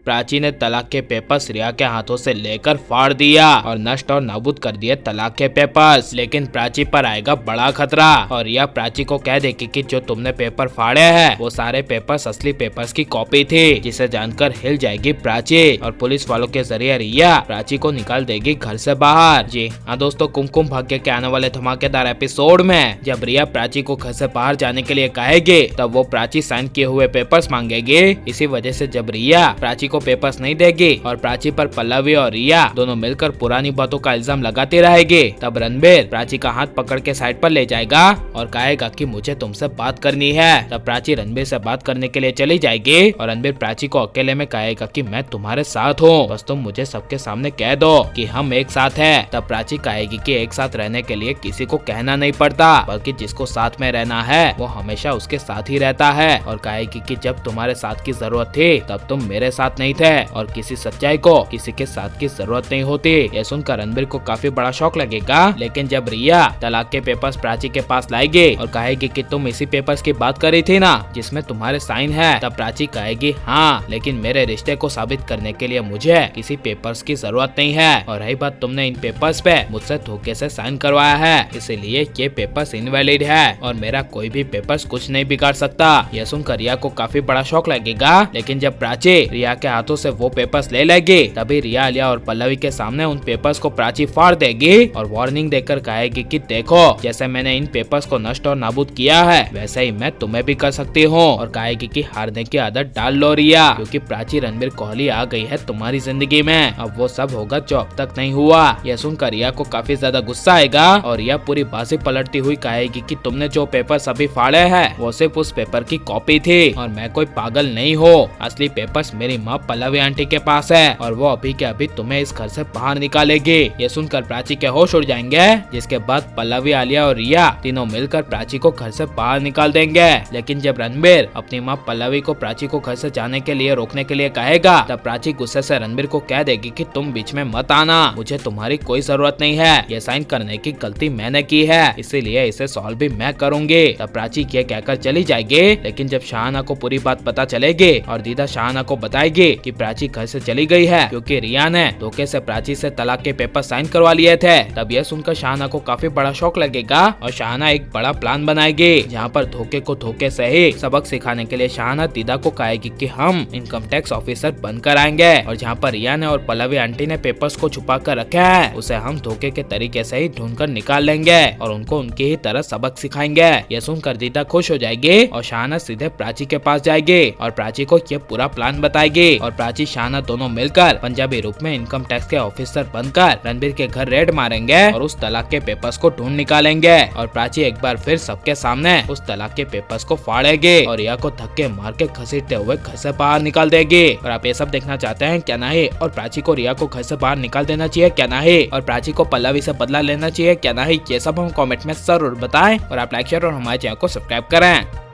प्राची ने तलाक के पेपर्स रिया के हाथों से लेकर फाड़ दिया और नष्ट और नाबूद कर दिए तलाक के पेपर्स। लेकिन प्राची पर आएगा बड़ा खतरा और रिया प्राची को कह देगी कि जो तुमने पेपर फाड़े हैं वो सारे पेपर्स असली पेपर्स की कॉपी थी, जिसे जानकर हिल जाएगी प्राची और पुलिस वालों के जरिए रिया प्राची को निकाल देगी घर से बाहर। जी हाँ दोस्तों, कुमकुम भाग्य के आने वाले धमाकेदार एपिसोड में जब रिया प्राची को घर से बाहर जाने के लिए कहेगी तब वो प्राची साइन किए हुए पेपर्स मांगेगी। इसी वजह से जब रिया प्राची को पेपर्स नहीं देगी और प्राची पर पल्लवी और रिया दोनों मिलकर पुरानी बातों का इल्जाम लगाती रहेगी, तब रणबीर प्राची का हाथ पकड़ के साइड पर ले जाएगा और कहेगा कि मुझे तुमसे बात करनी है। तब प्राची रणबीर से बात करने के लिए चली जाएगी और रणबीर प्राची को अकेले में कहेगा कि मैं तुम्हारे साथ हूँ, बस तुम मुझे सबके सामने कह दो कि हम एक साथ हैं। तब प्राची कहेगी कि एक साथ रहने के लिए किसी को कहना नहीं पड़ता, बल्कि जिसको साथ में रहना है वो हमेशा उसके साथ ही रहता है। और कहेगी कि जब तुम्हारे साथ की जरूरत थी तब तुम मेरे साथ नहीं थे और किसी सच्चाई को किसी के साथ की जरूरत नहीं होती। ये सुनकर रणबीर को काफी बड़ा शौक लगेगा। लेकिन जब रिया तलाक के पेपर्स प्राची के पास लाएगी और कहेगी कि तुम इसी पेपर्स की बात कर रही थी ना जिसमें तुम्हारे साइन है, तब प्राची कहेगी हाँ, लेकिन मेरे रिश्ते को साबित करने के लिए मुझे किसी पेपर्स की जरूरत नहीं है और रही बात तुमने इन पेपर्स पे मुझसे धोखे से साइन करवाया है, इसीलिए ये पेपर्स इनवैलिड है और मेरा कोई भी पेपर्स कुछ नहीं बिगाड़ सकता। यह सुनकर रिया को काफी बड़ा शौक लगेगा। लेकिन जब प्राची रिया के हाथों से वो पेपर्स ले लेगी तभी रिया, आलिया और पल्लवी के सामने उन पेपर्स को प्राची फाड़ देगी और वार्निंग देकर कहेगी कि देखो, जैसे मैंने इन पेपर्स को नष्ट और नाबूद किया है वैसे ही मैं तुम्हें भी कर सकती हूँ। और कहेगी कि हारने की आदत डाल लो रिया, क्योंकि प्राची रणबीर कोहली आ गई है तुम्हारी जिंदगी में, अब वो सब होगा जो अब तक नहीं हुआ। यह सुनकर रिया को काफी ज्यादा गुस्सा आएगा और रिया पूरी बाजी पलटती हुई कहेगी कि तुमने जो पेपर्स अभी फाड़े हैं वो सिर्फ उस पेपर की कॉपी थी और मैं कोई पागल नहीं हूँ। असली पेपर्स मेरी माँ पल्लवी आंटी के पास है और वो अभी के अभी तुम्हें इस घर से बाहर निकालेगी। ये सुनकर प्राची के होश उड़ जाएंगे, जिसके बाद पल्लवी, आलिया और रिया तीनों मिलकर प्राची को घर से बाहर निकाल देंगे। लेकिन जब रणबीर अपनी माँ पल्लवी को प्राची को घर से जाने के लिए रोकने के लिए कहेगा तब प्राची गुस्से से रणबीर को कह देगी कि तुम बीच में मत आना, मुझे तुम्हारी कोई जरूरत नहीं है, ये साइन करने की गलती मैंने की है इसीलिए इसे सॉल्व भी मैं करूंगी। तब प्राची ये कहकर चली जाएगी। लेकिन जब शाहाना को पूरी बात पता चलेगी और दीदा शाहाना को बताएगी कि प्राची घर से चली गई है क्योंकि रिया ने धोखे से प्राची से तलाक के पेपर साइन करवा लिए थे, तब यह सुनकर शाहाना को काफी बड़ा शौक लगेगा और शाहाना एक बड़ा प्लान बनाएगी जहाँ पर धोखे को धोखे से ही सबक सिखाने के लिए शाहाना दीदा को कहेगी कि हम इनकम टैक्स ऑफिसर बनकर आएंगे और जहाँ पर रिया ने और पल्लवी आंटी ने पेपर्स को छुपा कर रखा है उसे हम धोखे के तरीके से ही ढूंढकर निकाल लेंगे और उनको उनकी ही तरह सबक सिखाएंगे। यह सुनकर दीदा खुश हो जाएगी और शाहाना सीधे प्राची के पास जाएगी और प्राची को यह पूरा प्लान बताएगी और प्राची शाहाना दोनों मिलकर पंजाबी रूप में इनकम टैक्स के ऑफिसर बनकर रणबीर के घर रेड मारेंगे और उस तलाक के पेपर्स को ढूंढ निकालेंगे और प्राची एक बार फिर सबके सामने उस तलाक के पेपर्स को फाड़ेगी और रिया को धक्के मार के घसीटते हुए घर से बाहर निकाल देगी। और आप ये सब देखना चाहते हैं क्या नहीं, और प्राची को रिया को घर से बाहर निकाल देना चाहिए क्या नहीं, और प्राची को पल्लवी से बदला लेना चाहिए क्या नहीं, ये सब हम कमेंट में जरूर बताएं और आप लाइक शेयर और हमारे चैनल को सब्सक्राइब करें।